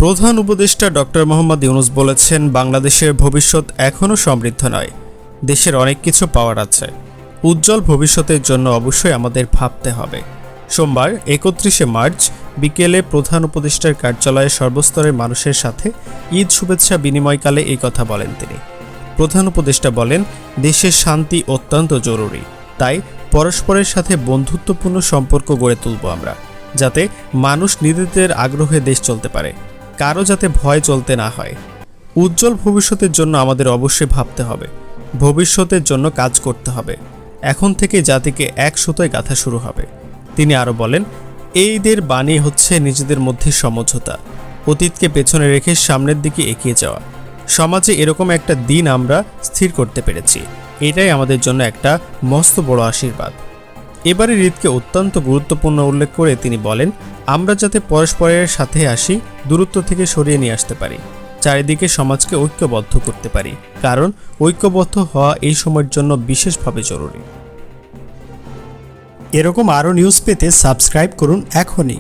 প্রধান উপদেষ্টা ডক্টর মোহাম্মদ ইউনূস বলেছেন, বাংলাদেশের ভবিষ্যৎ এখনও সমৃদ্ধ নয়। দেশের অনেক কিছু পাওয়ার আছে। উজ্জ্বল ভবিষ্যতের জন্য অবশ্যই আমাদের ভাবতে হবে। সোমবার 31শে মার্চ বিকেলে প্রধান উপদেষ্টার কার্যালয়ে সর্বস্তরের মানুষের সাথে ঈদ শুভেচ্ছা বিনিময়কালে এই কথা বলেন তিনি। প্রধান উপদেষ্টা বলেন, দেশের শান্তি অত্যন্ত জরুরি, তাই পরস্পরের সাথে বন্ধুত্বপূর্ণ সম্পর্ক গড়ে তুলব আমরা, যাতে মানুষ নিজেদের আগ্রহে দেশ চলতে পারে, কারো যাতে ভয় চলতে না হয়। উজ্জ্বল ভবিষ্যতের জন্য আমাদের অবশ্যই ভাবতে হবে, ভবিষ্যতের জন্য কাজ করতে হবে। এখন থেকে জাতিকে এক সুতোয় গাঁথা শুরু হবে। তিনি আরও বলেন, এই ঈদের বাণী হচ্ছে নিজেদের মধ্যে সমঝোতা, অতীতকে পেছনে রেখে সামনের দিকে এগিয়ে যাওয়া। সমাজে এরকম একটা দিন আমরা স্থির করতে পেরেছি, এটাই আমাদের জন্য একটা মস্ত বড় আশীর্বাদ। এবারের ঈদকে অত্যন্ত গুরুত্বপূর্ণ উল্লেখ করে তিনি বলেন, আমরা যাতে পরস্পরের সাথে আসি, দূরত্ব থেকে সরিয়ে নিয়ে আসতে পারি, চারিদিকে সমাজকে ঐক্যবদ্ধ করতে পারি, কারণ ঐক্যবদ্ধ হওয়া এই সময়ের জন্য বিশেষভাবে জরুরি। এরকম আরও নিউজ পেতে সাবস্ক্রাইব করুন এখনই।